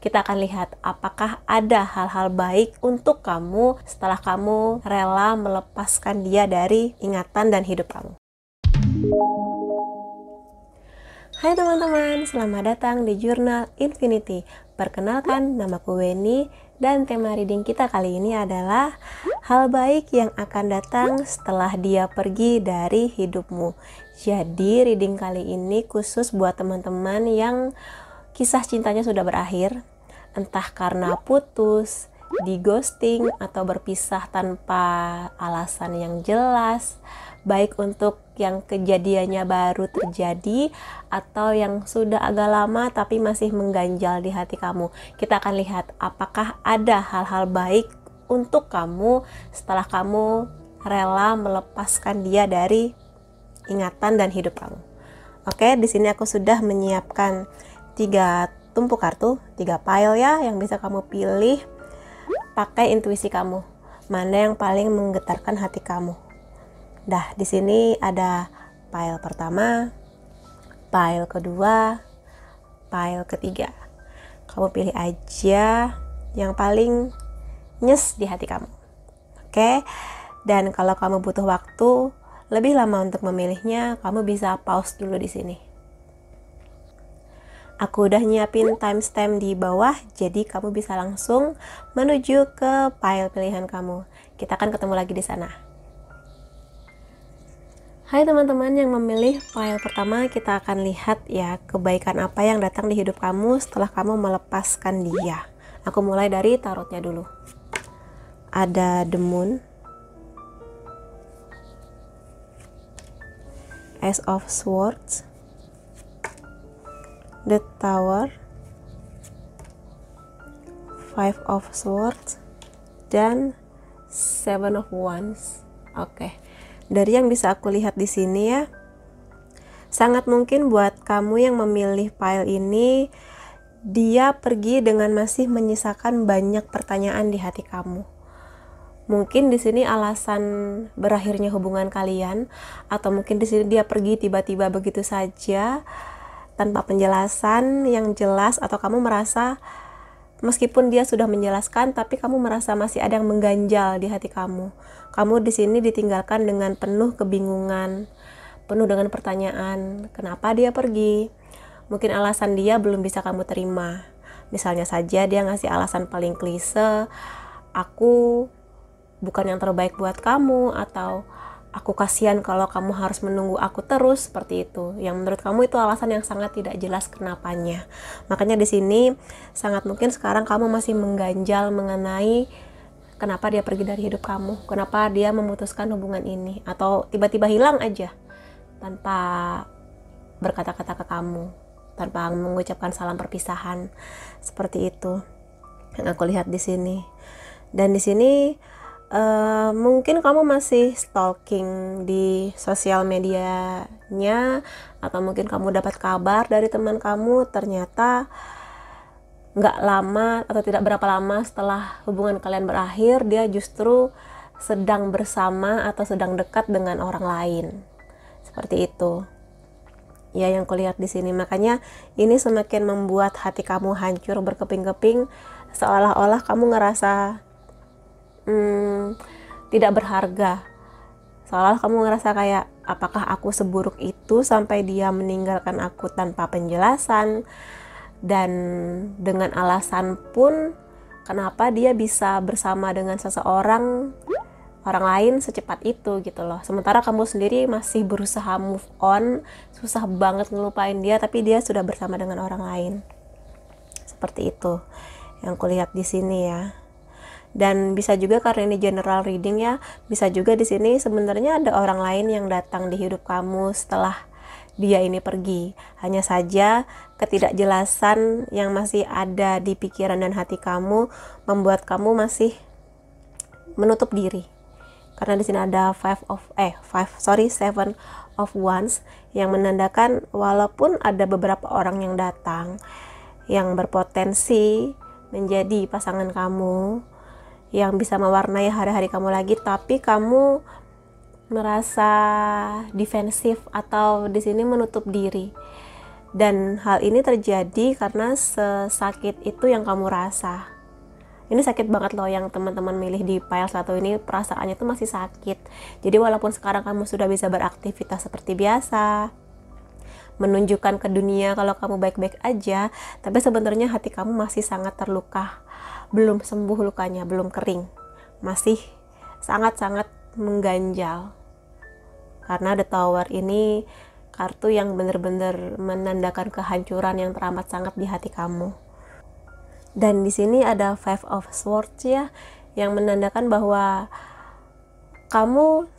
Kita akan lihat apakah ada hal-hal baik untuk kamu setelah kamu rela melepaskan dia dari ingatan dan hidup kamu. Hai teman-teman, selamat datang di Jurnal Infinity. Perkenalkan, namaku Weni dan tema reading kita kali ini adalah hal baik yang akan datang setelah dia pergi dari hidupmu. Jadi reading kali ini khusus buat teman-teman yang kisah cintanya sudah berakhir, entah karena putus, di ghosting, atau berpisah tanpa alasan yang jelas, baik untuk yang kejadiannya baru terjadi atau yang sudah agak lama tapi masih mengganjal di hati kamu. Kita akan lihat apakah ada hal-hal baik untuk kamu setelah kamu rela melepaskan dia dari ingatan dan hidup kamu. Oke, di sini aku sudah menyiapkan 3 tumpuk kartu, 3 pile ya, yang bisa kamu pilih. Pakai intuisi kamu, mana yang paling menggetarkan hati kamu. Dah, di sini ada pile pertama, pile kedua, pile ketiga. Kamu pilih aja yang paling nyes di hati kamu. Oke? Dan kalau kamu butuh waktu lebih lama untuk memilihnya, kamu bisa pause dulu di sini. Aku udah nyiapin timestamp di bawah, jadi kamu bisa langsung menuju ke pile pilihan kamu. Kita akan ketemu lagi di sana. Hai teman-teman yang memilih pile pertama, kita akan lihat ya kebaikan apa yang datang di hidup kamu setelah kamu melepaskan dia. Aku mulai dari tarotnya dulu. Ada The Moon, Ace of Swords, The Tower, Five of Swords, dan Seven of Wands. Oke. Dari yang bisa aku lihat di sini ya, sangat mungkin buat kamu yang memilih pile ini, dia pergi dengan masih menyisakan banyak pertanyaan di hati kamu. Mungkin di sini alasan berakhirnya hubungan kalian, atau mungkin di sini dia pergi tiba-tiba begitu saja tanpa penjelasan yang jelas, atau kamu merasa meskipun dia sudah menjelaskan, tapi kamu merasa masih ada yang mengganjal di hati kamu. Kamu di sini ditinggalkan dengan penuh kebingungan, penuh dengan pertanyaan, kenapa dia pergi? Mungkin alasan dia belum bisa kamu terima. Misalnya saja dia ngasih alasan paling klise, aku bukan yang terbaik buat kamu, atau aku kasihan kalau kamu harus menunggu aku terus, seperti itu. Yang menurut kamu itu alasan yang sangat tidak jelas kenapanya. Makanya di sini sangat mungkin sekarang kamu masih mengganjal mengenai kenapa dia pergi dari hidup kamu, kenapa dia memutuskan hubungan ini, atau tiba-tiba hilang aja tanpa berkata-kata ke kamu, tanpa mengucapkan salam perpisahan. Seperti itu yang aku lihat di sini. Dan di sini mungkin kamu masih stalking di sosial medianya, atau mungkin kamu dapat kabar dari teman kamu, ternyata nggak lama atau tidak berapa lama setelah hubungan kalian berakhir, dia justru sedang bersama atau sedang dekat dengan orang lain. Seperti itu ya yang kulihat di sini. Makanya ini semakin membuat hati kamu hancur berkeping-keping, seolah-olah kamu ngerasa tidak berharga, seolah kamu ngerasa kayak, apakah aku seburuk itu sampai dia meninggalkan aku tanpa penjelasan, dan dengan alasan pun kenapa dia bisa bersama dengan seseorang, orang lain secepat itu gitu loh. Sementara kamu sendiri masih berusaha move on, susah banget ngelupain dia, tapi dia sudah bersama dengan orang lain. Seperti itu yang kulihat di sini ya. Dan bisa juga karena ini general reading ya, bisa juga di sini sebenarnya ada orang lain yang datang di hidup kamu setelah dia ini pergi. Hanya saja ketidakjelasan yang masih ada di pikiran dan hati kamu membuat kamu masih menutup diri. Karena di sini ada Seven of Wands yang menandakan walaupun ada beberapa orang yang datang yang berpotensi menjadi pasangan kamu, yang bisa mewarnai hari-hari kamu lagi, tapi kamu merasa defensif atau di sini menutup diri. Dan hal ini terjadi karena sesakit itu yang kamu rasa. Ini sakit banget loh yang teman-teman milih di pile 1 ini, perasaannya tuh masih sakit. Jadi walaupun sekarang kamu sudah bisa beraktivitas seperti biasa, menunjukkan ke dunia kalau kamu baik-baik aja, tapi sebenarnya hati kamu masih sangat terluka. Belum sembuh lukanya, belum kering. Masih sangat-sangat mengganjal. Karena The Tower ini kartu yang benar-benar menandakan kehancuran yang teramat sangat di hati kamu. Dan di sini ada Five of Swords ya, yang menandakan bahwa kamu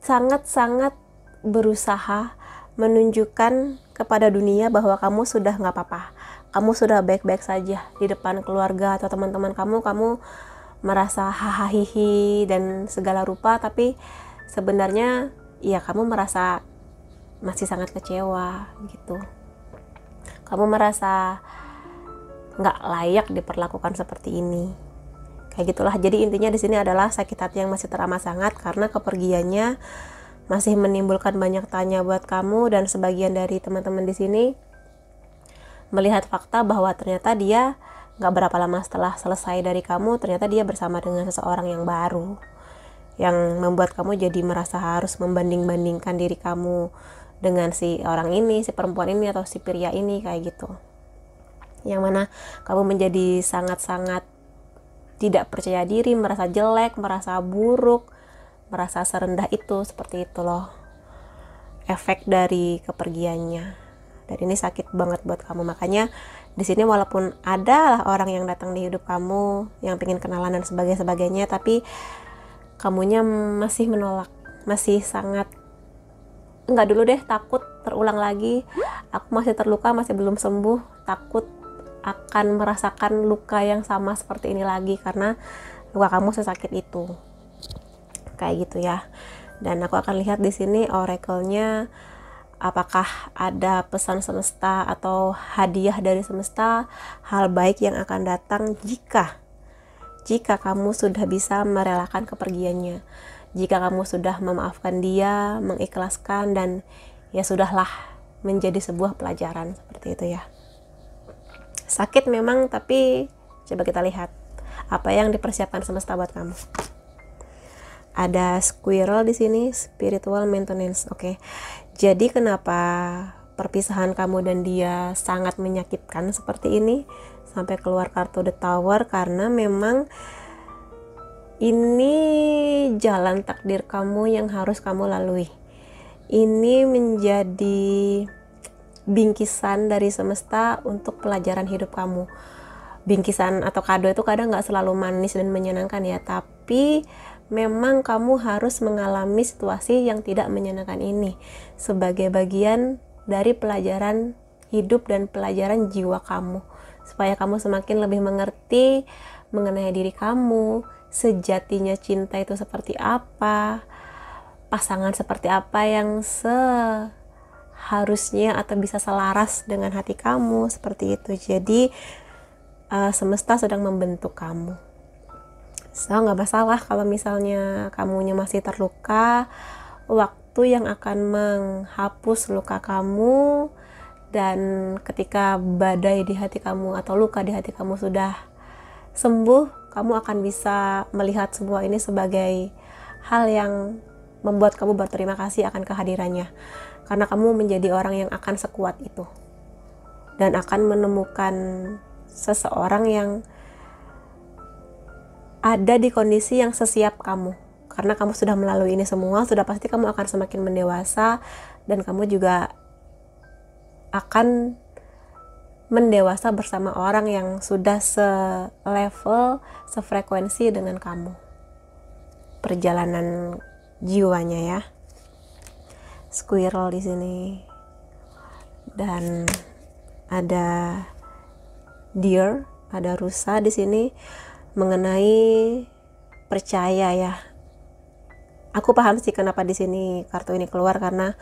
sangat-sangat berusaha menunjukkan kepada dunia bahwa kamu sudah nggak apa-apa, kamu sudah baik-baik saja di depan keluarga atau teman-teman kamu merasa hahaha dan segala rupa, tapi sebenarnya ya kamu merasa masih sangat kecewa gitu. Kamu merasa nggak layak diperlakukan seperti ini, kayak gitulah. Jadi intinya di sini adalah sakit hati yang masih teramat sangat karena kepergiannya masih menimbulkan banyak tanya buat kamu, dan sebagian dari teman-teman di sini melihat fakta bahwa ternyata dia nggak berapa lama setelah selesai dari kamu, ternyata dia bersama dengan seseorang yang baru, yang membuat kamu jadi merasa harus membanding-bandingkan diri kamu dengan si orang ini, si perempuan ini, atau si pria ini, kayak gitu. Yang mana kamu menjadi sangat-sangat tidak percaya diri, merasa jelek, merasa buruk, merasa serendah itu, seperti itu loh efek dari kepergiannya. Dan ini sakit banget buat kamu. Makanya di sini walaupun ada orang yang datang di hidup kamu yang pengen kenalan dan sebagainya, tapi kamunya masih menolak, masih sangat enggak dulu deh, takut terulang lagi, aku masih terluka, masih belum sembuh, takut akan merasakan luka yang sama seperti ini lagi karena luka kamu sesakit itu, kayak gitu ya. Dan aku akan lihat di sini oracle-nya, apakah ada pesan semesta atau hadiah dari semesta, hal baik yang akan datang jika kamu sudah bisa merelakan kepergiannya, jika kamu sudah memaafkan dia, mengikhlaskan, dan ya sudahlah, menjadi sebuah pelajaran, seperti itu ya. Sakit memang, tapi coba kita lihat apa yang dipersiapkan semesta buat kamu. Ada squirrel di sini, spiritual maintenance. Oke. Jadi kenapa perpisahan kamu dan dia sangat menyakitkan seperti ini sampai keluar kartu The Tower? Karena memang ini jalan takdir kamu yang harus kamu lalui. Ini menjadi bingkisan dari semesta untuk pelajaran hidup kamu. Bingkisan atau kado itu kadang nggak selalu manis dan menyenangkan ya, tapi memang kamu harus mengalami situasi yang tidak menyenangkan ini sebagai bagian dari pelajaran hidup dan pelajaran jiwa kamu, supaya kamu semakin lebih mengerti mengenai diri kamu, sejatinya cinta itu seperti apa, pasangan seperti apa yang seharusnya atau bisa selaras dengan hati kamu, seperti itu. Jadi semesta sedang membentuk kamu. So, nggak masalah kalau misalnya kamunya masih terluka, waktu yang akan menghapus luka kamu, dan ketika badai di hati kamu atau luka di hati kamu sudah sembuh, kamu akan bisa melihat semua ini sebagai hal yang membuat kamu berterima kasih akan kehadirannya, karena kamu menjadi orang yang akan sekuat itu dan akan menemukan seseorang yang ada di kondisi yang sesiap kamu. Karena kamu sudah melalui ini semua, sudah pasti kamu akan semakin mendewasa, dan kamu juga akan mendewasa bersama orang yang sudah selevel, sefrekuensi dengan kamu. Perjalanan jiwanya ya. Squirrel di sini. Dan ada deer, ada rusa di sini. Mengenai percaya ya, aku paham sih kenapa di sini kartu ini keluar, karena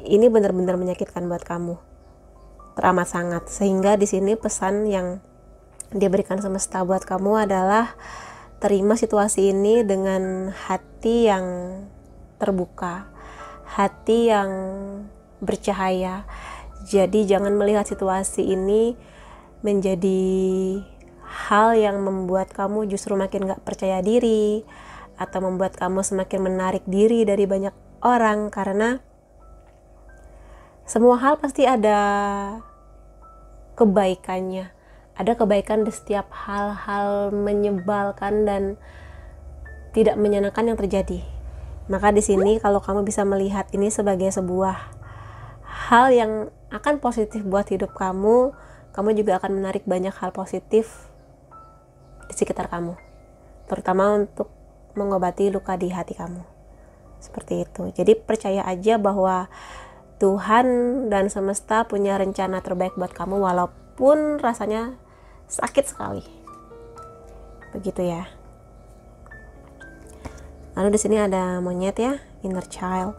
ini benar-benar menyakitkan buat kamu, teramat sangat. Sehingga di sini pesan yang diberikan semesta buat kamu adalah terima situasi ini dengan hati yang terbuka, hati yang bercahaya. Jadi jangan melihat situasi ini menjadi hal yang membuat kamu justru makin gak percaya diri, atau membuat kamu semakin menarik diri dari banyak orang, karena semua hal pasti ada kebaikannya. Ada kebaikan di setiap hal-hal menyebalkan dan tidak menyenangkan yang terjadi. Maka di sini kalau kamu bisa melihat ini sebagai sebuah hal yang akan positif buat hidup kamu, kamu juga akan menarik banyak hal positif di sekitar kamu, terutama untuk mengobati luka di hati kamu. Seperti itu. Jadi percaya aja bahwa Tuhan dan semesta punya rencana terbaik buat kamu walaupun rasanya sakit sekali. Begitu ya. Lalu di sini ada monyet ya, inner child.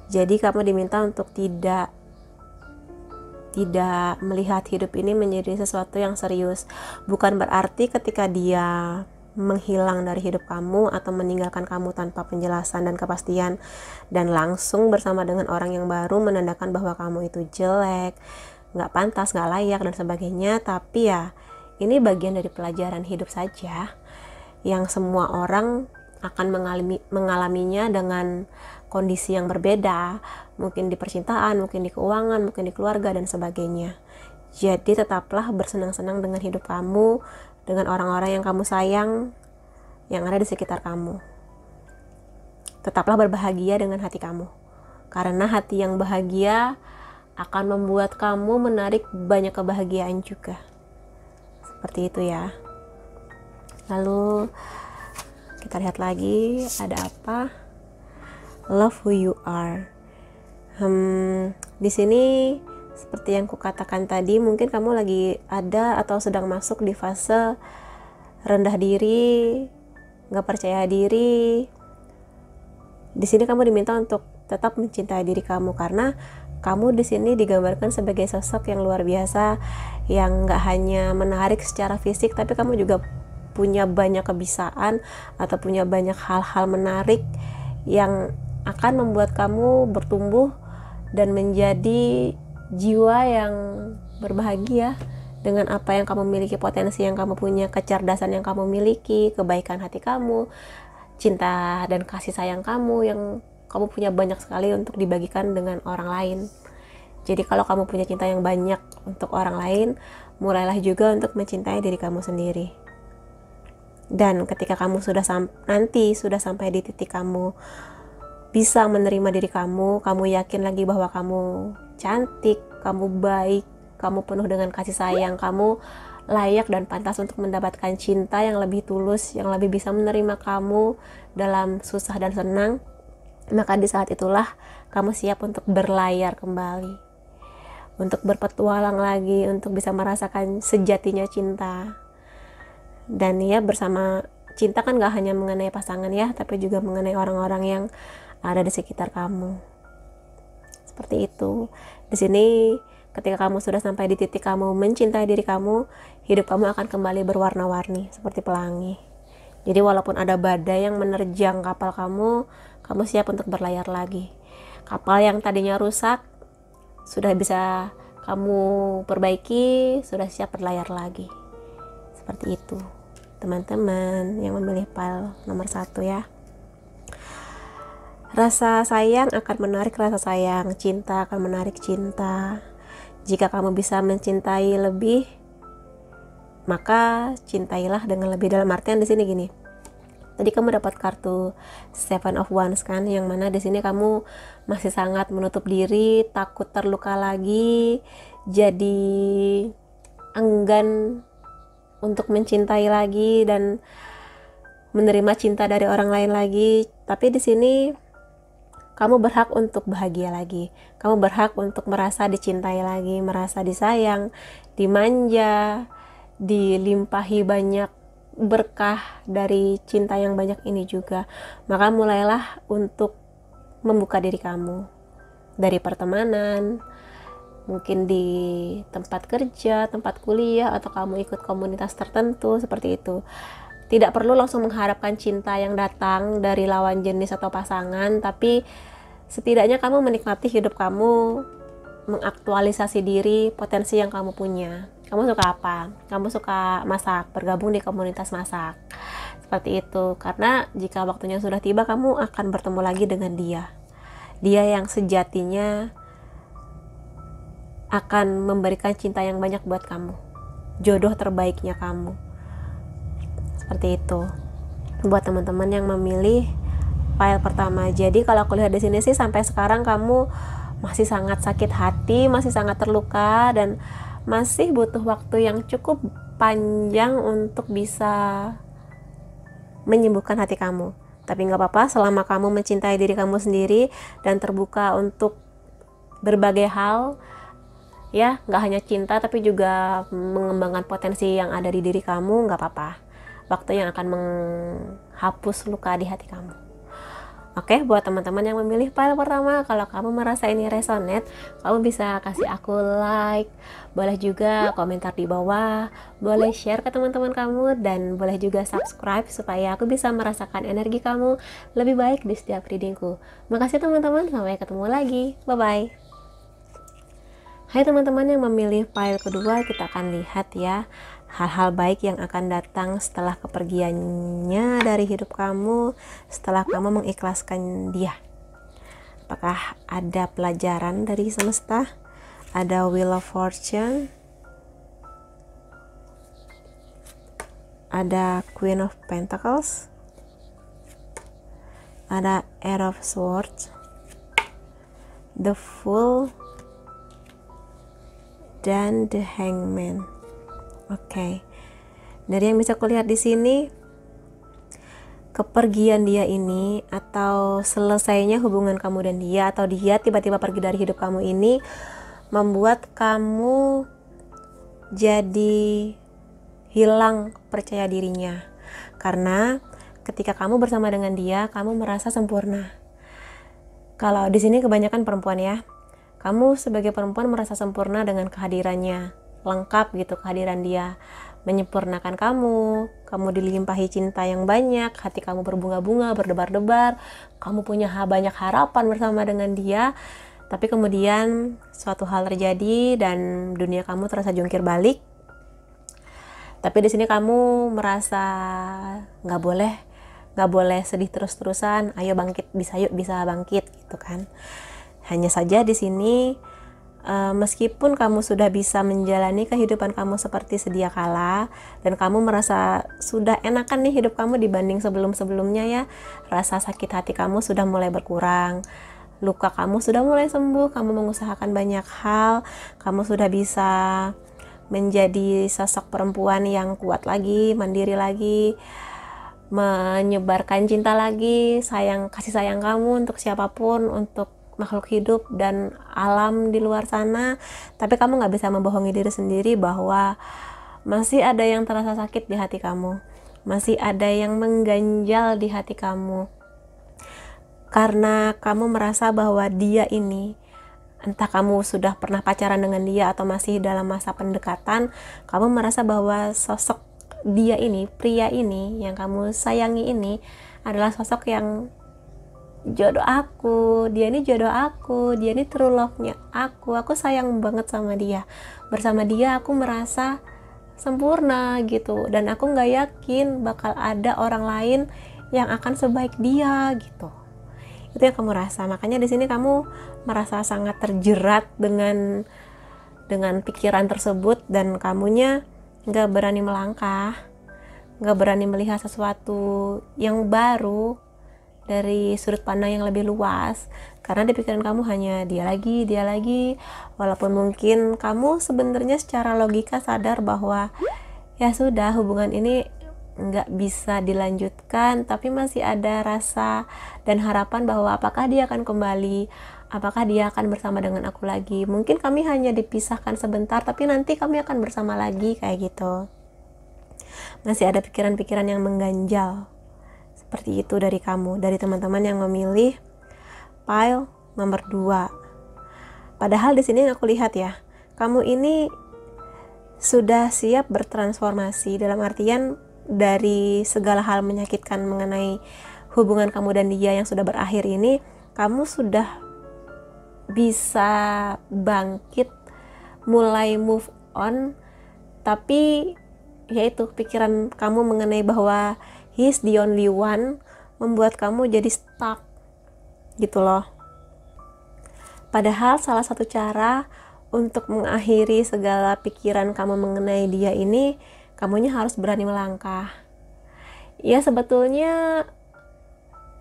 Jadi kamu diminta untuk tidak melihat hidup ini menjadi sesuatu yang serius. Bukan berarti ketika dia menghilang dari hidup kamu atau meninggalkan kamu tanpa penjelasan dan kepastian dan langsung bersama dengan orang yang baru menandakan bahwa kamu itu jelek, gak pantas, gak layak dan sebagainya. Tapi ya ini bagian dari pelajaran hidup saja yang semua orang akan mengalaminya dengan kondisi yang berbeda, mungkin di percintaan, mungkin di keuangan, mungkin di keluarga dan sebagainya. Jadi tetaplah bersenang-senang dengan hidup kamu, dengan orang-orang yang kamu sayang yang ada di sekitar kamu. Tetaplah berbahagia dengan hati kamu, karena hati yang bahagia akan membuat kamu menarik banyak kebahagiaan juga. Seperti itu ya. Lalu kita lihat lagi ada apa? Love who you are. Di sini seperti yang kukatakan tadi, mungkin kamu lagi ada atau sedang masuk di fase rendah diri, nggak percaya diri. Di sini kamu diminta untuk tetap mencintai diri kamu, karena kamu di sini digambarkan sebagai sosok yang luar biasa, yang nggak hanya menarik secara fisik, tapi kamu juga punya banyak kebisaan atau punya banyak hal-hal menarik yang akan membuat kamu bertumbuh dan menjadi jiwa yang berbahagia dengan apa yang kamu miliki, potensi yang kamu punya, kecerdasan yang kamu miliki, kebaikan hati kamu, cinta dan kasih sayang kamu yang kamu punya banyak sekali untuk dibagikan dengan orang lain. Jadi kalau kamu punya cinta yang banyak untuk orang lain, mulailah juga untuk mencintai diri kamu sendiri. Dan ketika kamu sudah sampai di titik kamu bisa menerima diri kamu yakin lagi bahwa kamu cantik, kamu baik, kamu penuh dengan kasih sayang, kamu layak dan pantas untuk mendapatkan cinta yang lebih tulus, yang lebih bisa menerima kamu dalam susah dan senang, maka di saat itulah kamu siap untuk berlayar kembali, untuk berpetualang lagi, untuk bisa merasakan sejatinya cinta. Dan ya, bersama cinta kan gak hanya mengenai pasangan ya, tapi juga mengenai orang-orang yang ada di sekitar kamu. Seperti itu. Di sini ketika kamu sudah sampai di titik kamu mencintai diri kamu, hidup kamu akan kembali berwarna-warni seperti pelangi. Jadi walaupun ada badai yang menerjang kapal kamu siap untuk berlayar lagi. Kapal yang tadinya rusak sudah bisa kamu perbaiki, sudah siap berlayar lagi. Seperti itu, teman-teman yang memilih pile nomor 1 ya. Rasa sayang akan menarik rasa sayang, cinta akan menarik cinta. Jika kamu bisa mencintai lebih, maka cintailah dengan lebih. Dalam artian di sini gini. Tadi kamu dapat kartu Seven of Wands kan, yang mana di sini kamu masih sangat menutup diri, takut terluka lagi, jadi enggan untuk mencintai lagi dan menerima cinta dari orang lain lagi. Tapi di sini kamu berhak untuk bahagia lagi. Kamu berhak untuk merasa dicintai lagi, merasa disayang, dimanja, dilimpahi banyak berkah dari cinta yang banyak ini juga. Maka mulailah untuk membuka diri kamu. Dari pertemanan, mungkin di tempat kerja, tempat kuliah, atau kamu ikut komunitas tertentu, seperti itu. Tidak perlu langsung mengharapkan cinta yang datang dari lawan jenis atau pasangan, tapi Setidaknya kamu menikmati hidup kamu, mengaktualisasi diri, potensi yang kamu punya. Kamu suka apa? Kamu suka masak, bergabung di komunitas masak. Seperti itu, karena jika waktunya sudah tiba, kamu akan bertemu lagi dengan dia. Dia yang sejatinya akan memberikan cinta yang banyak buat kamu. Jodoh terbaiknya kamu. Seperti itu. Buat teman-teman yang memilih file pertama. Jadi kalau aku lihat di sini sih sampai sekarang kamu masih sangat sakit hati, masih sangat terluka, dan masih butuh waktu yang cukup panjang untuk bisa menyembuhkan hati kamu. Tapi nggak apa-apa selama kamu mencintai diri kamu sendiri dan terbuka untuk berbagai hal, ya, nggak hanya cinta tapi juga mengembangkan potensi yang ada di diri kamu. Nggak apa-apa, waktu yang akan menghapus luka di hati kamu. Oke, buat teman-teman yang memilih file pertama, kalau kamu merasa ini resonate, kamu bisa kasih aku like, boleh juga komentar di bawah, boleh share ke teman-teman kamu, dan boleh juga subscribe supaya aku bisa merasakan energi kamu lebih baik di setiap readingku. Makasih teman-teman, sampai ketemu lagi, bye-bye. Hai teman-teman yang memilih file kedua, kita akan lihat ya hal-hal baik yang akan datang setelah kepergiannya dari hidup kamu, setelah kamu mengikhlaskan dia. Apakah ada pelajaran dari semesta? Ada Wheel of Fortune, ada Queen of Pentacles, ada Eight of Swords, The Fool, dan The Hangman. Oke. Dari yang bisa kulihat di sini, kepergian dia ini atau selesainya hubungan kamu dan dia, atau dia tiba-tiba pergi dari hidup kamu ini, membuat kamu jadi hilang percaya dirinya. Karena ketika kamu bersama dengan dia, kamu merasa sempurna. Kalau di sini kebanyakan perempuan ya, kamu sebagai perempuan merasa sempurna dengan kehadirannya, lengkap gitu kehadiran dia, menyempurnakan kamu dilimpahi cinta yang banyak, hati kamu berbunga-bunga, berdebar-debar, kamu punya banyak harapan bersama dengan dia. Tapi kemudian suatu hal terjadi dan dunia kamu terasa jungkir balik. Tapi di sini kamu merasa nggak boleh sedih terus-terusan, ayo bangkit, bisa bangkit gitu kan. Hanya saja di sini meskipun kamu sudah bisa menjalani kehidupan kamu seperti sedia kala dan kamu merasa sudah enakan nih hidup kamu dibanding sebelum-sebelumnya ya, rasa sakit hati kamu sudah mulai berkurang, luka kamu sudah mulai sembuh, kamu mengusahakan banyak hal, kamu sudah bisa menjadi sosok perempuan yang kuat lagi, mandiri lagi, menyebarkan cinta lagi, kasih sayang kamu untuk siapapun, untuk makhluk hidup dan alam di luar sana. Tapi kamu gak bisa membohongi diri sendiri bahwa masih ada yang terasa sakit di hati kamu, masih ada yang mengganjal di hati kamu, karena kamu merasa bahwa dia ini, entah kamu sudah pernah pacaran dengan dia atau masih dalam masa pendekatan, kamu merasa bahwa sosok dia ini, pria ini yang kamu sayangi ini adalah sosok yang jodoh aku, dia ini jodoh aku, dia ini true love-nya aku sayang banget sama dia, bersama dia aku merasa sempurna gitu, dan aku gak yakin bakal ada orang lain yang akan sebaik dia gitu. Itu yang kamu rasa, makanya di sini kamu merasa sangat terjerat dengan pikiran tersebut, dan kamunya gak berani melangkah, gak berani melihat sesuatu yang baru dari sudut pandang yang lebih luas, karena di pikiran kamu hanya dia lagi, walaupun mungkin kamu sebenarnya secara logika sadar bahwa ya sudah, hubungan ini nggak bisa dilanjutkan, tapi masih ada rasa dan harapan bahwa apakah dia akan kembali, apakah dia akan bersama dengan aku lagi. Mungkin kami hanya dipisahkan sebentar, tapi nanti kami akan bersama lagi, kayak gitu. Masih ada pikiran-pikiran yang mengganjal seperti itu dari kamu, dari teman-teman yang memilih file nomor 2. Padahal di sini aku lihat ya, kamu ini sudah siap bertransformasi, dalam artian dari segala hal menyakitkan mengenai hubungan kamu dan dia yang sudah berakhir ini, kamu sudah bisa bangkit, mulai move on, tapi yaitu pikiran kamu mengenai bahwa he's the only one membuat kamu jadi stuck gitu loh. Padahal salah satu cara untuk mengakhiri segala pikiran kamu mengenai dia ini, kamunya harus berani melangkah. Ya sebetulnya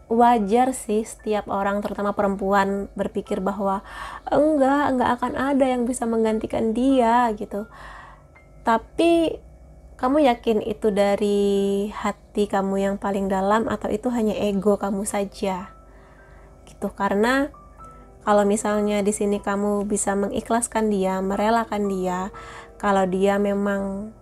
wajar sih setiap orang, terutama perempuan, berpikir bahwa enggak akan ada yang bisa menggantikan dia gitu. Tapi kamu yakin itu dari hati kamu yang paling dalam atau itu hanya ego kamu saja gitu? Karena kalau misalnya di sini kamu bisa mengikhlaskan dia, merelakan dia, kalau dia memang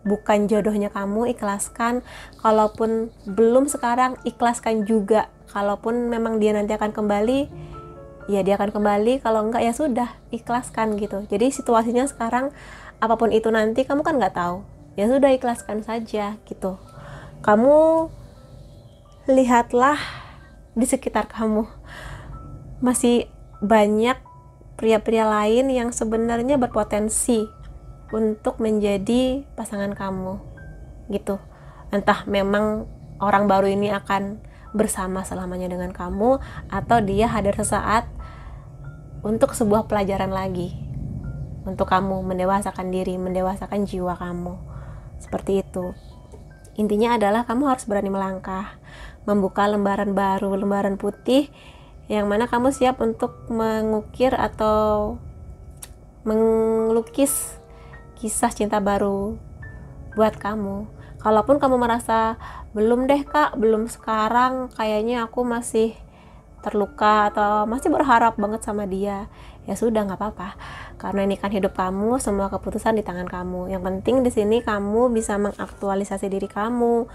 bukan jodohnya kamu, ikhlaskan. Kalaupun belum sekarang, ikhlaskan juga. Kalaupun memang dia nanti akan kembali, ya dia akan kembali. Kalau enggak ya sudah, ikhlaskan gitu. Jadi situasinya sekarang apapun itu nanti kamu kan nggak tahu. Ya sudah, ikhlaskan saja gitu. Kamu lihatlah di sekitar kamu, masih banyak pria-pria lain yang sebenarnya berpotensi untuk menjadi pasangan kamu gitu. Entah memang orang baru ini akan bersama selamanya dengan kamu, atau dia hadir sesaat untuk sebuah pelajaran lagi untuk kamu mendewasakan diri, mendewasakan jiwa kamu. Seperti itu. Intinya adalah kamu harus berani melangkah, membuka lembaran baru, lembaran putih yang mana kamu siap untuk mengukir atau melukis kisah cinta baru buat kamu. Kalaupun kamu merasa belum deh kak, belum sekarang, kayaknya aku masih terluka atau masih berharap banget sama dia, ya sudah, nggak apa-apa, karena ini kan hidup kamu, semua keputusan di tangan kamu. Yang penting di sini kamu bisa mengaktualisasi diri kamu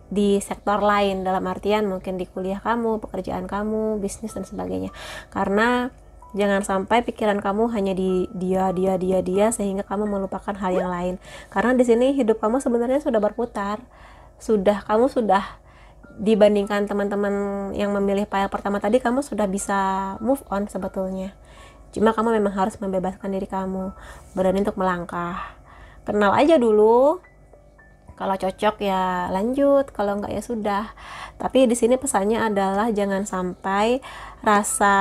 di sektor lain, dalam artian mungkin di kuliah kamu, pekerjaan kamu, bisnis dan sebagainya. Karena jangan sampai pikiran kamu hanya di dia sehingga kamu melupakan hal yang lain. Karena di sini hidup kamu sebenarnya sudah berputar. Kamu sudah dibandingkan teman-teman yang memilih file pertama tadi, kamu sudah bisa move on sebetulnya. Cuma kamu memang harus membebaskan diri kamu, berani untuk melangkah. Kenal aja dulu. Kalau cocok ya lanjut, kalau enggak ya sudah. Tapi di sini pesannya adalah jangan sampai rasa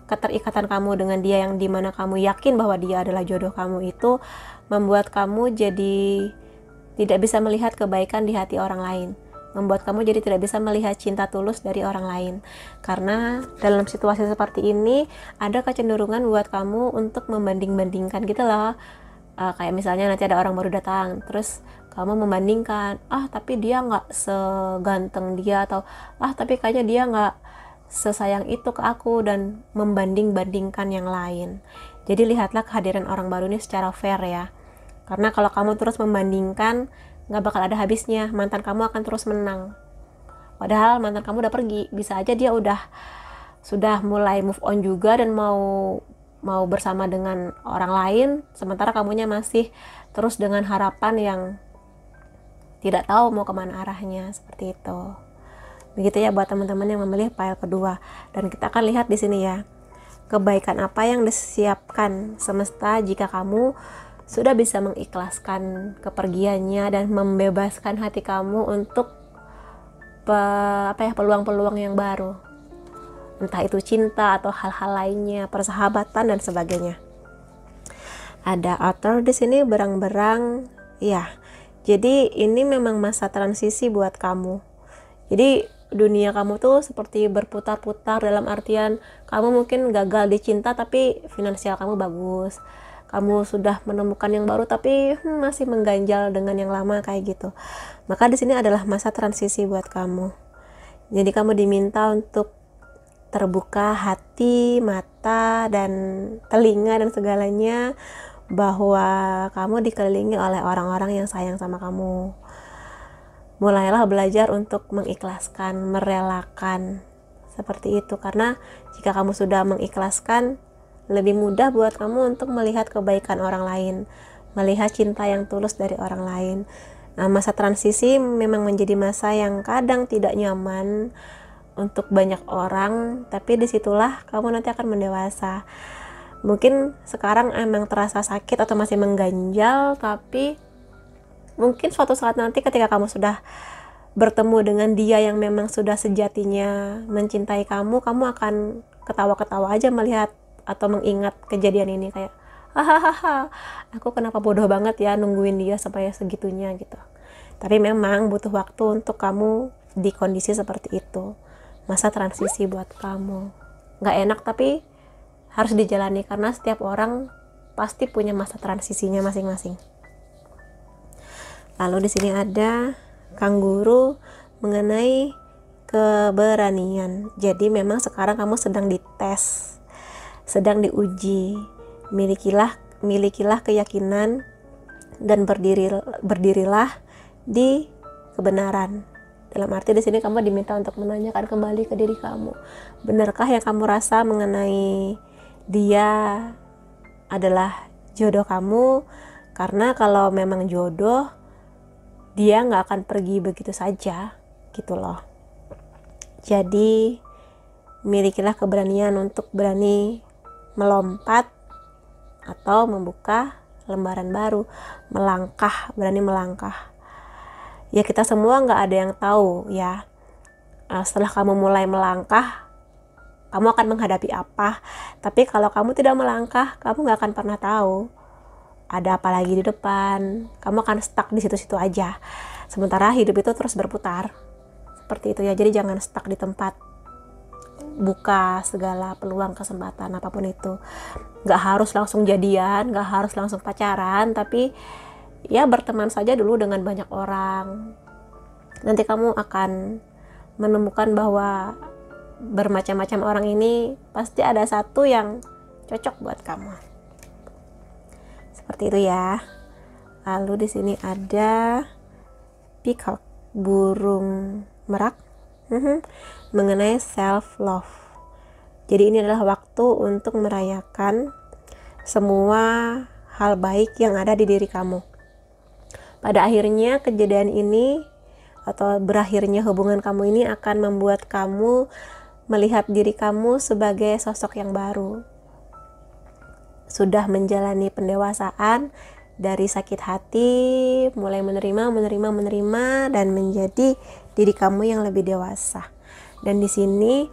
keterikatan kamu dengan dia yang dimana kamu yakin bahwa dia adalah jodoh kamu itu membuat kamu jadi tidak bisa melihat kebaikan di hati orang lain, membuat kamu jadi tidak bisa melihat cinta tulus dari orang lain. Karena dalam situasi seperti ini ada kecenderungan buat kamu untuk membanding-bandingkan gitu loh. Kayak misalnya nanti ada orang baru datang, terus kamu membandingkan, tapi dia nggak seganteng dia, atau tapi kayaknya dia nggak sesayang itu ke aku, dan membanding-bandingkan yang lain. Jadi lihatlah kehadiran orang baru ini secara fair ya. Karena kalau kamu terus membandingkan, nggak bakal ada habisnya. Mantan kamu akan terus menang. Padahal mantan kamu udah pergi, bisa aja dia sudah mulai move on juga dan mau bersama dengan orang lain, sementara kamunya masih terus dengan harapan yang tidak tahu mau kemana arahnya. Seperti itu. Begitu ya buat teman-teman yang memilih file kedua. Dan kita akan lihat di sini ya, kebaikan apa yang disiapkan semesta jika kamu sudah bisa mengikhlaskan kepergiannya dan membebaskan hati kamu untuk peluang-peluang yang baru. Entah itu cinta atau hal-hal lainnya, persahabatan dan sebagainya. Ada author di sini berang-berang ya. Jadi ini memang masa transisi buat kamu. Jadi dunia kamu tuh seperti berputar-putar, dalam artian kamu mungkin gagal di cinta tapi finansial kamu bagus. Kamu sudah menemukan yang baru tapi masih mengganjal dengan yang lama kayak gitu. Maka di sini adalah masa transisi buat kamu. Jadi kamu diminta untuk terbuka hati, mata, dan telinga dan segalanya, bahwa kamu dikelilingi oleh orang-orang yang sayang sama kamu. Mulailah belajar untuk mengikhlaskan, merelakan, seperti itu. Karena jika kamu sudah mengikhlaskan, lebih mudah buat kamu untuk melihat kebaikan orang lain, melihat cinta yang tulus dari orang lain. Nah, masa transisi memang menjadi masa yang kadang tidak nyaman, untuk banyak orang, tapi disitulah kamu nanti akan mendewasa. Mungkin sekarang emang terasa sakit atau masih mengganjal, tapi mungkin suatu saat nanti ketika kamu sudah bertemu dengan dia yang memang sudah sejatinya mencintai kamu, kamu akan ketawa-ketawa aja melihat atau mengingat kejadian ini, kayak hahaha, aku kenapa bodoh banget ya nungguin dia sampai segitunya gitu. Tapi memang butuh waktu untuk kamu di kondisi seperti itu. Masa transisi buat kamu nggak enak, tapi harus dijalani karena setiap orang pasti punya masa transisinya masing-masing. Lalu di sini ada kangguru mengenai keberanian. Jadi memang sekarang kamu sedang dites, sedang diuji. Milikilah keyakinan dan berdirilah di kebenaran. Dalam arti di sini kamu diminta untuk menanyakan kembali ke diri kamu. Benarkah yang kamu rasa mengenai dia adalah jodoh kamu? Karena kalau memang jodoh, dia nggak akan pergi begitu saja, gitu loh. Jadi milikilah keberanian untuk berani melompat atau membuka lembaran baru, berani melangkah. Ya kita semua nggak ada yang tahu ya, setelah kamu mulai melangkah kamu akan menghadapi apa. Tapi kalau kamu tidak melangkah, kamu nggak akan pernah tahu ada apa lagi di depan. Kamu akan stuck di situ-situ aja. Sementara hidup itu terus berputar seperti itu ya. Jadi jangan stuck di tempat, buka segala peluang, kesempatan apapun itu. Nggak harus langsung jadian, nggak harus langsung pacaran, tapi ya berteman saja dulu dengan banyak orang. Nanti kamu akan menemukan bahwa bermacam-macam orang ini pasti ada satu yang cocok buat kamu. Seperti itu ya. Lalu di sini ada peacock, burung merak, mengenai self love. Jadi ini adalah waktu untuk merayakan semua hal baik yang ada di diri kamu. Pada akhirnya kejadian ini atau berakhirnya hubungan kamu ini akan membuat kamu melihat diri kamu sebagai sosok yang baru. Sudah menjalani pendewasaan dari sakit hati, mulai menerima dan menjadi diri kamu yang lebih dewasa. Dan di sini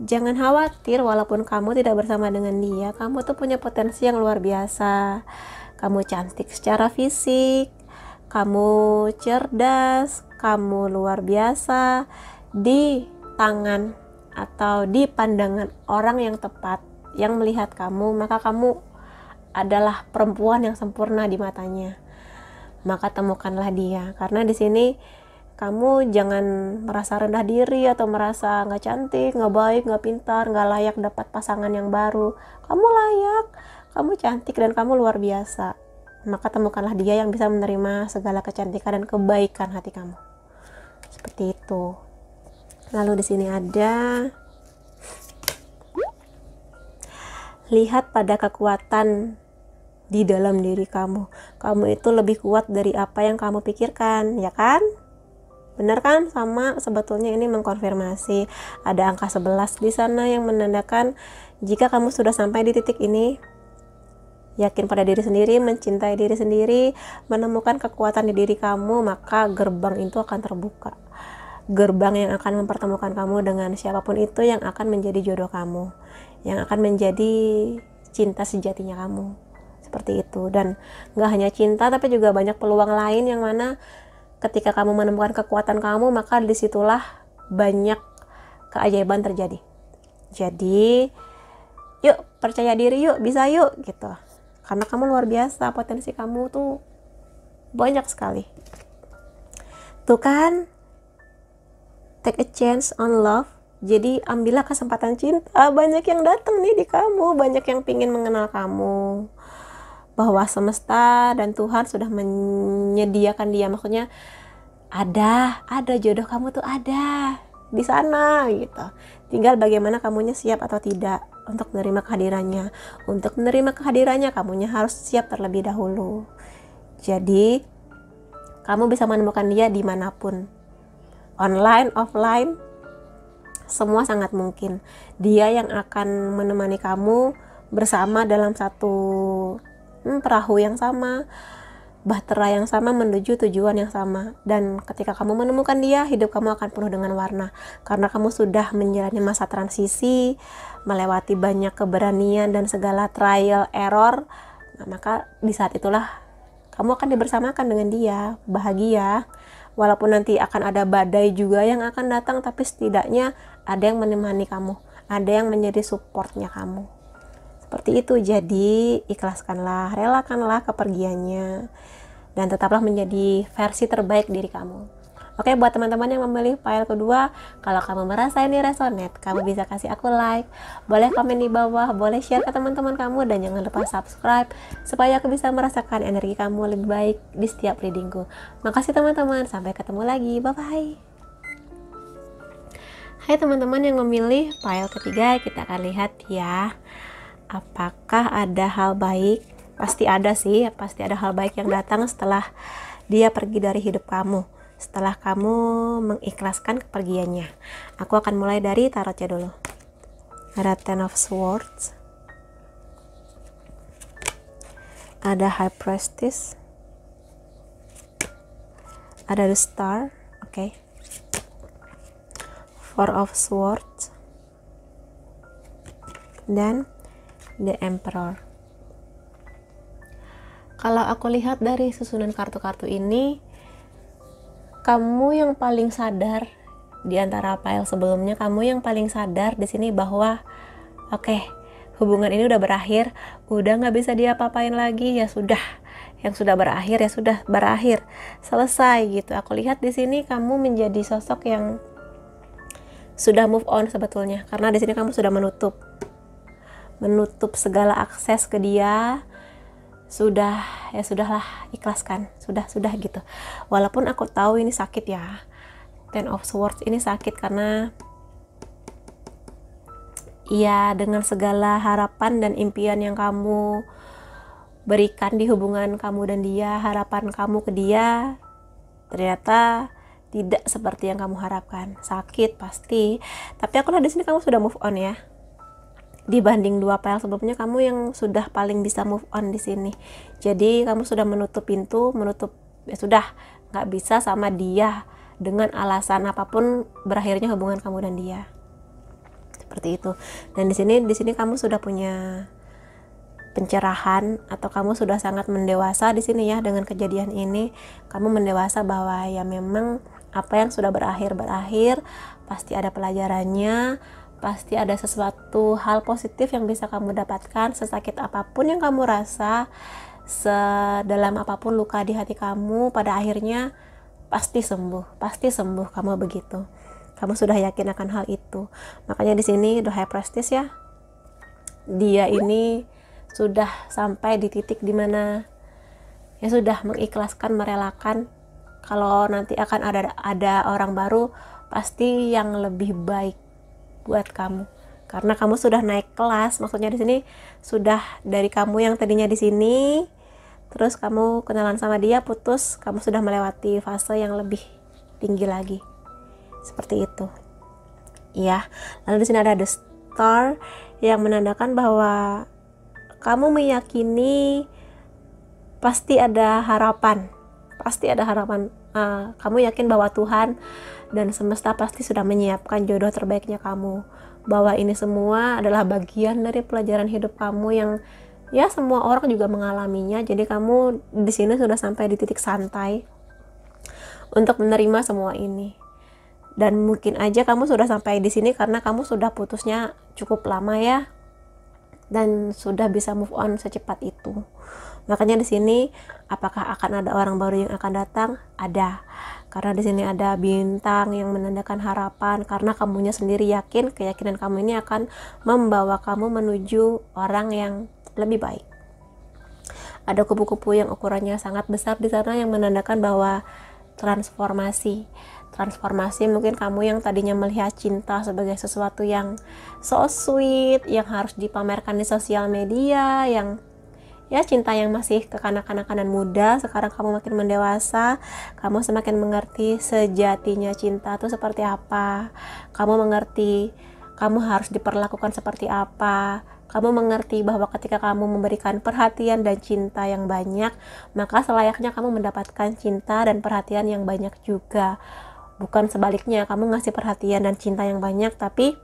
jangan khawatir walaupun kamu tidak bersama dengan dia, kamu tuh punya potensi yang luar biasa. Kamu cantik secara fisik, kamu cerdas, kamu luar biasa di tangan atau di pandangan orang yang tepat yang melihat kamu, maka kamu adalah perempuan yang sempurna di matanya. Maka temukanlah dia, karena di sini kamu jangan merasa rendah diri atau merasa nggak cantik, nggak baik, nggak pintar, nggak layak dapat pasangan yang baru. Kamu layak, kamu cantik dan kamu luar biasa. Maka temukanlah dia yang bisa menerima segala kecantikan dan kebaikan hati kamu. Seperti itu. Lalu di sini ada lihat pada kekuatan di dalam diri kamu. Kamu itu lebih kuat dari apa yang kamu pikirkan, ya kan? Benar kan? Sama, sebetulnya ini mengkonfirmasi. Ada angka 11 di sana yang menandakan jika kamu sudah sampai di titik ini, yakin pada diri sendiri, mencintai diri sendiri, menemukan kekuatan di diri kamu, maka gerbang itu akan terbuka. Gerbang yang akan mempertemukan kamu dengan siapapun itu yang akan menjadi jodoh kamu, yang akan menjadi cinta sejatinya kamu. Seperti itu. Dan gak hanya cinta, tapi juga banyak peluang lain yang mana ketika kamu menemukan kekuatan kamu, maka disitulah banyak keajaiban terjadi. Jadi yuk, percaya diri yuk, bisa yuk gitu. Karena kamu luar biasa, potensi kamu tuh banyak sekali. Tuh kan, take a chance on love. Jadi ambillah kesempatan cinta. Banyak yang datang nih di kamu, banyak yang pingin mengenal kamu. Bahwa semesta dan Tuhan sudah menyediakan dia. Maksudnya ada jodoh kamu tuh ada di sana gitu. Tinggal bagaimana kamunya siap atau tidak untuk menerima kehadirannya. Untuk menerima kehadirannya kamunya harus siap terlebih dahulu. Jadi kamu bisa menemukan dia dimanapun, online, offline, semua sangat mungkin. Dia yang akan menemani kamu bersama dalam satu perahu yang sama, bahtera yang sama, menuju tujuan yang sama. Dan ketika kamu menemukan dia, hidup kamu akan penuh dengan warna, karena kamu sudah menjalani masa transisi, melewati banyak keberanian dan segala trial error. Maka di saat itulah kamu akan dibersamakan dengan dia, bahagia. Walaupun nanti akan ada badai juga yang akan datang, tapi setidaknya ada yang menemani kamu, ada yang menjadi supportnya kamu. Seperti itu. Jadi ikhlaskanlah, relakanlah kepergiannya, dan tetaplah menjadi versi terbaik diri kamu. Oke, buat teman-teman yang memilih file kedua, kalau kamu merasa ini resonate, kamu bisa kasih aku like, boleh komen di bawah, boleh share ke teman-teman kamu, dan jangan lupa subscribe supaya aku bisa merasakan energi kamu lebih baik di setiap readingku. Makasih teman-teman, sampai ketemu lagi, bye-bye. Hai teman-teman yang memilih file ketiga, kita akan lihat ya, apakah ada hal baik. Pasti ada sih, pasti ada hal baik yang datang setelah dia pergi dari hidup kamu, setelah kamu mengikhlaskan kepergiannya. Aku akan mulai dari tarotnya dulu. Ada Ten of Swords, ada High Priestess, ada The Star, oke. Four of Swords, dan The Emperor. Kalau aku lihat dari susunan kartu-kartu ini, kamu yang paling sadar di antara file sebelumnya, kamu yang paling sadar di sini bahwa oke, hubungan ini udah berakhir, udah nggak bisa diapa-apain lagi, ya sudah, yang sudah berakhir ya sudah berakhir, selesai gitu. Aku lihat di sini kamu menjadi sosok yang sudah move on sebetulnya, karena di sini kamu sudah menutup segala akses ke dia. Sudah, ya sudahlah, ikhlaskan, sudah gitu. Walaupun aku tahu ini sakit ya, Ten of Swords ini sakit, karena ya dengan segala harapan dan impian yang kamu berikan di hubungan kamu dan dia, harapan kamu ke dia ternyata tidak seperti yang kamu harapkan. Sakit pasti, tapi aku lihat di sini kamu sudah move on ya. Dibanding dua file sebelumnya, kamu yang sudah paling bisa move on di sini. Jadi kamu sudah menutup pintu, ya sudah, nggak bisa sama dia dengan alasan apapun berakhirnya hubungan kamu dan dia. Seperti itu. Dan di sini kamu sudah punya pencerahan, atau kamu sudah sangat mendewasa di sini ya. Dengan kejadian ini kamu mendewasa bahwa ya memang apa yang sudah berakhir, pasti ada pelajarannya. Pasti ada sesuatu hal positif yang bisa kamu dapatkan. Sesakit apapun yang kamu rasa, sedalam apapun luka di hati kamu, pada akhirnya pasti sembuh kamu begitu. Kamu sudah yakin akan hal itu. Makanya di sini The High Priestess ya, dia ini sudah sampai di titik dimana ya sudah mengikhlaskan, merelakan. Kalau nanti akan ada orang baru, pasti yang lebih baik buat kamu, karena kamu sudah naik kelas. Maksudnya di sini sudah dari kamu yang tadinya di sini, terus kamu kenalan sama dia, putus, kamu sudah melewati fase yang lebih tinggi lagi. Seperti itu ya. Lalu di sini ada The Star yang menandakan bahwa kamu meyakini pasti ada harapan. Kamu yakin bahwa Tuhan dan semesta pasti sudah menyiapkan jodoh terbaiknya kamu, bahwa ini semua adalah bagian dari pelajaran hidup kamu yang ya semua orang juga mengalaminya. Jadi kamu di sini sudah sampai di titik santai untuk menerima semua ini. Dan mungkin aja kamu sudah sampai di sini karena kamu sudah putusnya cukup lama ya, dan sudah bisa move on secepat itu. Makanya di sini apakah akan ada orang baru yang akan datang? Ada. Karena di sini ada bintang yang menandakan harapan, karena kamunya sendiri yakin, keyakinan kamu ini akan membawa kamu menuju orang yang lebih baik. Ada kupu-kupu yang ukurannya sangat besar di sana yang menandakan bahwa transformasi. Mungkin kamu yang tadinya melihat cinta sebagai sesuatu yang so sweet, yang harus dipamerkan di sosial media, yang ya cinta yang masih kekanak-kanakan dan muda. Sekarang kamu makin mendewasa, kamu semakin mengerti sejatinya cinta itu seperti apa. Kamu mengerti kamu harus diperlakukan seperti apa. Kamu mengerti bahwa ketika kamu memberikan perhatian dan cinta yang banyak, maka selayaknya kamu mendapatkan cinta dan perhatian yang banyak juga. Bukan sebaliknya, kamu ngasih perhatian dan cinta yang banyak, tapi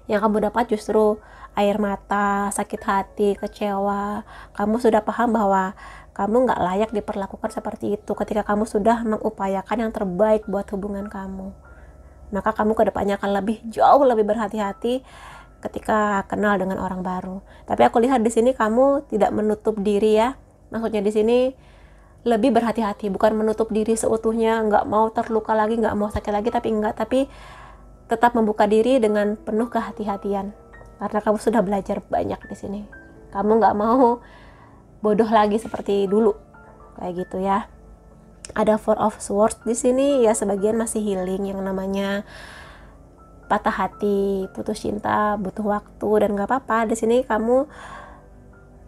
yang kamu dapat justru air mata, sakit hati, kecewa. Kamu sudah paham bahwa kamu nggak layak diperlakukan seperti itu ketika kamu sudah mengupayakan yang terbaik buat hubungan kamu. Maka kamu kedepannya akan jauh lebih berhati-hati ketika kenal dengan orang baru. Tapi aku lihat di sini kamu tidak menutup diri ya. Maksudnya di sini lebih berhati-hati, bukan menutup diri seutuhnya, nggak mau terluka lagi, nggak mau sakit lagi, tapi tetap membuka diri dengan penuh kehati-hatian. Karena kamu sudah belajar banyak di sini. Kamu nggak mau bodoh lagi seperti dulu, kayak gitu ya. Ada Four of Swords di sini ya, sebagian masih healing, yang namanya patah hati, putus cinta, butuh waktu, dan gak apa-apa. Di sini kamu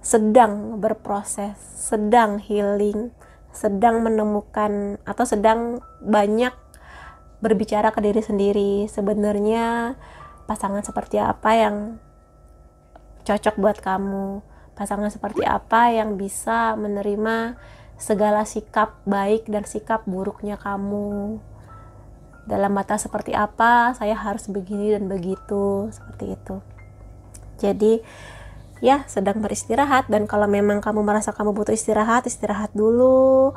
sedang berproses, sedang healing, sedang menemukan atau sedang banyak berbicara ke diri sendiri. Sebenarnya pasangan seperti apa yang cocok buat kamu, pasangan seperti apa yang bisa menerima segala sikap baik dan sikap buruknya kamu. Dalam batas seperti apa saya harus begini dan begitu, seperti itu. Jadi ya, sedang beristirahat. Dan kalau memang kamu merasa kamu butuh istirahat, istirahat dulu.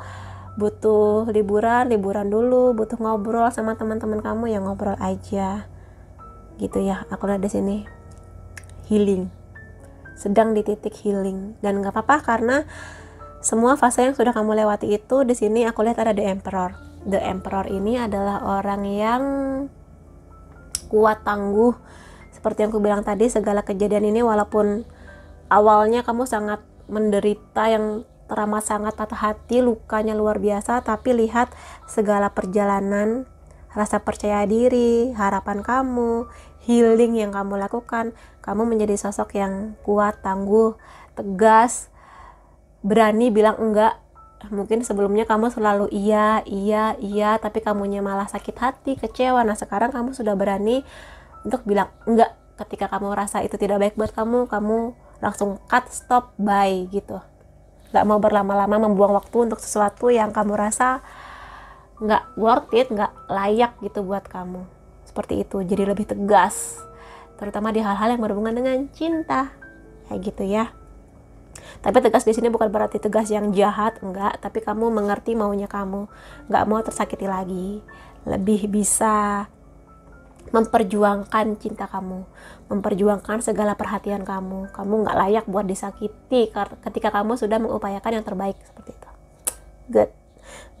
Butuh liburan, liburan dulu. Butuh ngobrol sama teman-teman kamu, ya ngobrol aja, gitu ya. Aku lihat di sini healing, sedang di titik healing, dan nggak apa-apa karena semua fase yang sudah kamu lewati itu. Di sini aku lihat ada The Emperor. The Emperor ini adalah orang yang kuat, tangguh. Seperti yang aku bilang tadi, segala kejadian ini walaupun awalnya kamu sangat menderita, yang teramat sangat patah hati, lukanya luar biasa, tapi lihat segala perjalanan, rasa percaya diri, harapan kamu, healing yang kamu lakukan, kamu menjadi sosok yang kuat, tangguh, tegas, berani bilang enggak. Mungkin sebelumnya kamu selalu iya, tapi kamunya malah sakit hati, kecewa. Nah sekarang kamu sudah berani untuk bilang enggak. Ketika kamu rasa itu tidak baik buat kamu, kamu langsung cut, stop, bye gitu. Gak mau berlama-lama membuang waktu untuk sesuatu yang kamu rasa gak worth it, gak layak gitu buat kamu. Seperti itu, jadi lebih tegas, terutama di hal-hal yang berhubungan dengan cinta, kayak gitu ya. Tapi tegas di sini bukan berarti tegas yang jahat, enggak. Tapi kamu mengerti maunya kamu, enggak mau tersakiti lagi. Lebih bisa memperjuangkan cinta kamu, memperjuangkan segala perhatian kamu. Kamu enggak layak buat disakiti ketika kamu sudah mengupayakan yang terbaik, seperti itu. Good.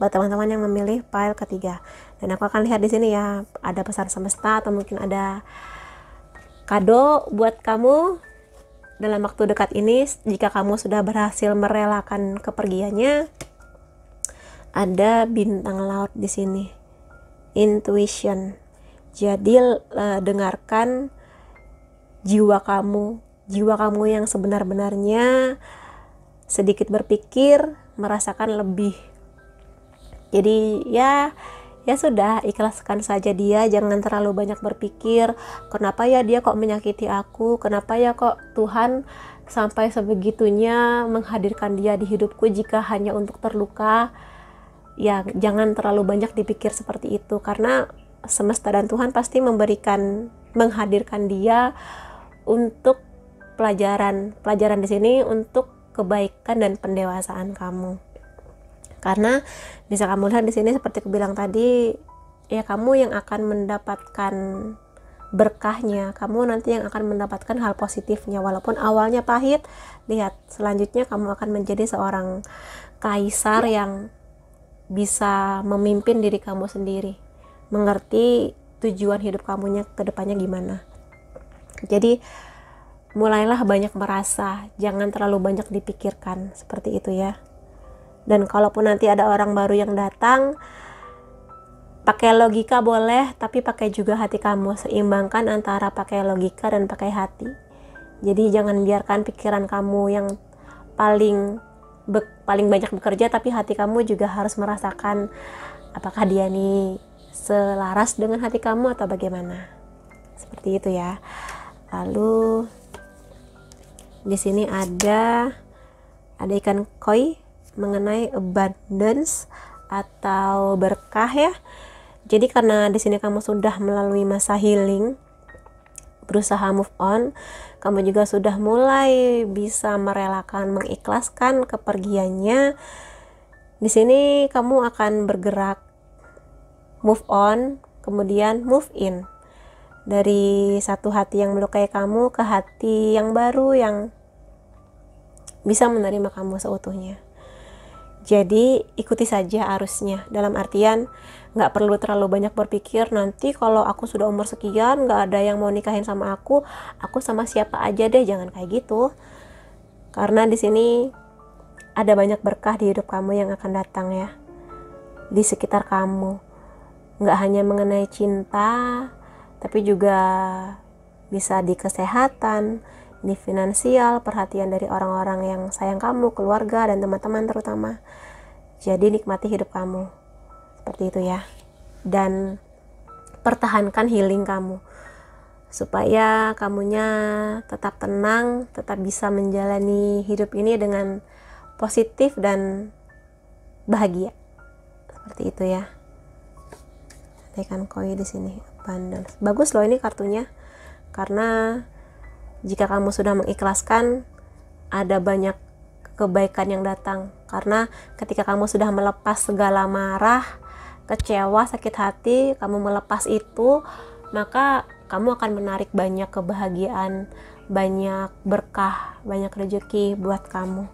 Buat teman-teman yang memilih pile ketiga, dan aku akan lihat di sini ya, ada pesan semesta atau mungkin ada kado buat kamu dalam waktu dekat ini. Jika kamu sudah berhasil merelakan kepergiannya, ada bintang laut di sini, intuition. Jadi dengarkan jiwa kamu yang sebenar-benarnya, sedikit berpikir, merasakan lebih. Jadi ya sudah, ikhlaskan saja dia, jangan terlalu banyak berpikir, kenapa ya dia kok menyakiti aku, kenapa ya kok Tuhan sampai sebegitunya menghadirkan dia di hidupku jika hanya untuk terluka. Ya jangan terlalu banyak dipikir seperti itu, karena semesta dan Tuhan pasti menghadirkan dia untuk pelajaran di sini, untuk kebaikan dan pendewasaan kamu. Karena bisa kamu lihat di sini seperti aku bilang tadi, ya kamu yang akan mendapatkan berkahnya, kamu nanti yang akan mendapatkan hal positifnya. Walaupun awalnya pahit, lihat selanjutnya kamu akan menjadi seorang kaisar yang bisa memimpin diri kamu sendiri, mengerti tujuan hidup kamunya ke depannya gimana. Jadi mulailah banyak merasa, jangan terlalu banyak dipikirkan, seperti itu ya. Dan kalaupun nanti ada orang baru yang datang, pakai logika boleh, tapi pakai juga hati kamu. Seimbangkan antara pakai logika dan pakai hati. Jadi jangan biarkan pikiran kamu yang paling banyak bekerja, tapi hati kamu juga harus merasakan apakah dia nih selaras dengan hati kamu atau bagaimana. Seperti itu ya. Lalu di sini ada ikan koi mengenai abundance atau berkah ya. Jadi karena di sini kamu sudah melalui masa healing, berusaha move on, kamu juga sudah mulai bisa merelakan, mengikhlaskan kepergiannya. Di sini kamu akan bergerak move on, kemudian move in. Dari satu hati yang melukai kamu ke hati yang baru yang bisa menerima kamu seutuhnya. Jadi ikuti saja arusnya, dalam artian nggak perlu terlalu banyak berpikir nanti kalau aku sudah umur sekian nggak ada yang mau nikahin sama aku sama siapa aja deh, jangan kayak gitu. Karena di sini ada banyak berkah di hidup kamu yang akan datang ya, di sekitar kamu. Nggak hanya mengenai cinta, tapi juga bisa di kesehatan, di finansial, perhatian dari orang-orang yang sayang kamu, keluarga dan teman-teman terutama. Jadi nikmati hidup kamu seperti itu ya, dan pertahankan healing kamu supaya kamunya tetap tenang, tetap bisa menjalani hidup ini dengan positif dan bahagia. Seperti itu ya. Ikan koi di sini abundance. Bagus loh ini kartunya, karena jika kamu sudah mengikhlaskan, ada banyak kebaikan yang datang. Karena ketika kamu sudah melepas segala marah, kecewa, sakit hati, kamu melepas itu, maka kamu akan menarik banyak kebahagiaan, banyak berkah, banyak rezeki buat kamu.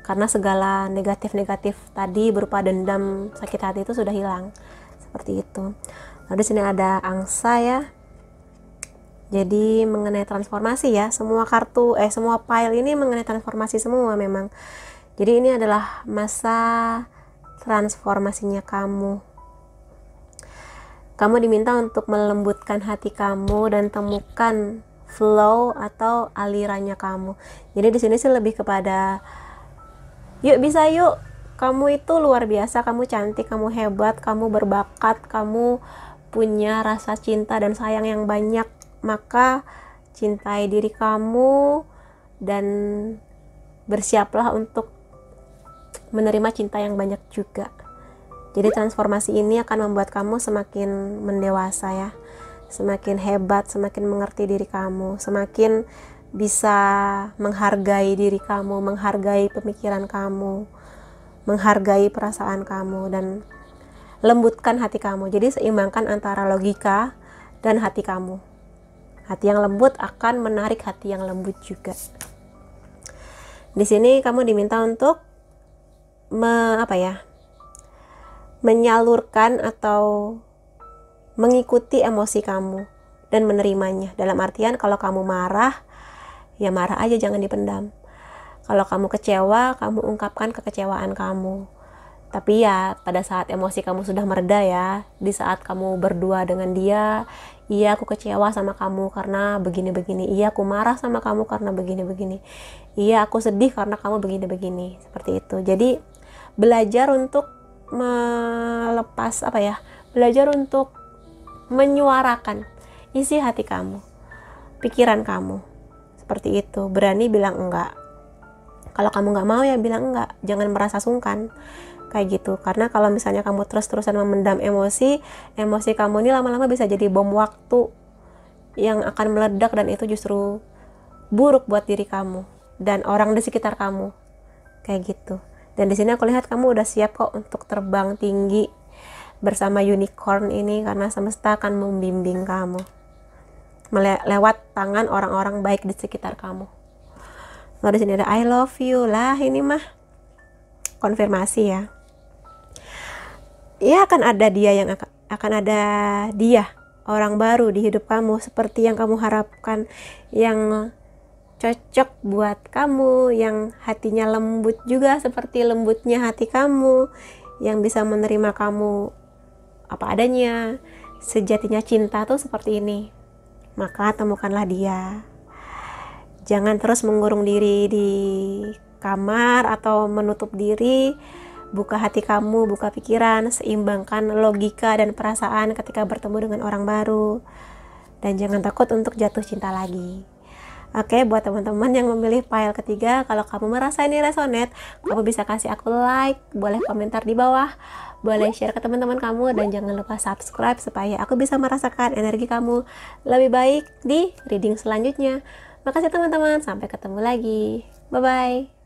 Karena segala negatif-negatif tadi berupa dendam, sakit hati itu sudah hilang. Seperti itu. Lalu di sini ada angsa ya. Jadi mengenai transformasi ya, semua file ini mengenai transformasi semua memang. Jadi ini adalah masa transformasinya kamu. Kamu diminta untuk melembutkan hati kamu dan temukan flow atau alirannya kamu. Jadi di sini sih lebih kepada yuk bisa yuk. Kamu itu luar biasa, kamu cantik, kamu hebat, kamu berbakat, kamu punya rasa cinta dan sayang yang banyak. Maka cintai diri kamu dan bersiaplah untuk menerima cinta yang banyak juga. Jadi transformasi ini akan membuat kamu semakin mendewasa ya, semakin hebat, semakin mengerti diri kamu, semakin bisa menghargai diri kamu, menghargai pemikiran kamu, menghargai perasaan kamu, dan lembutkan hati kamu. Jadi seimbangkan antara logika dan hati kamu. Hati yang lembut akan menarik hati yang lembut juga. Di sini kamu diminta untuk menyalurkan atau mengikuti emosi kamu dan menerimanya. Dalam artian kalau kamu marah, ya marah aja, jangan dipendam. Kalau kamu kecewa, kamu ungkapkan kekecewaan kamu. Tapi ya pada saat emosi kamu sudah mereda ya, di saat kamu berdua dengan dia, iya aku kecewa sama kamu karena begini-begini, iya aku marah sama kamu karena begini-begini, iya aku sedih karena kamu begini-begini, seperti itu. Jadi belajar untuk melepas belajar untuk menyuarakan isi hati kamu, pikiran kamu, seperti itu. Berani bilang enggak. Kalau kamu nggak mau ya bilang enggak, jangan merasa sungkan kayak gitu. Karena kalau misalnya kamu terus-terusan memendam emosi kamu ini lama-lama bisa jadi bom waktu yang akan meledak, dan itu justru buruk buat diri kamu dan orang di sekitar kamu kayak gitu. Dan di sini aku lihat kamu udah siap kok untuk terbang tinggi bersama unicorn ini, karena semesta akan membimbing kamu lewat tangan orang-orang baik di sekitar kamu. Lalu di sini ada I love you lah, ini mah konfirmasi ya. Ya akan ada dia orang baru di hidup kamu seperti yang kamu harapkan, yang cocok buat kamu, yang hatinya lembut juga seperti lembutnya hati kamu, yang bisa menerima kamu apa adanya. Sejatinya cinta tuh seperti ini. Maka temukanlah dia. Jangan terus mengurung diri di kamar atau menutup diri, buka hati kamu, buka pikiran, seimbangkan logika dan perasaan ketika bertemu dengan orang baru, dan jangan takut untuk jatuh cinta lagi. Oke, buat teman-teman yang memilih file ketiga, kalau kamu merasa ini resonate, kamu bisa kasih aku like, boleh komentar di bawah, boleh share ke teman-teman kamu, dan jangan lupa subscribe supaya aku bisa merasakan energi kamu lebih baik di reading selanjutnya. Makasih teman-teman, sampai ketemu lagi. Bye-bye.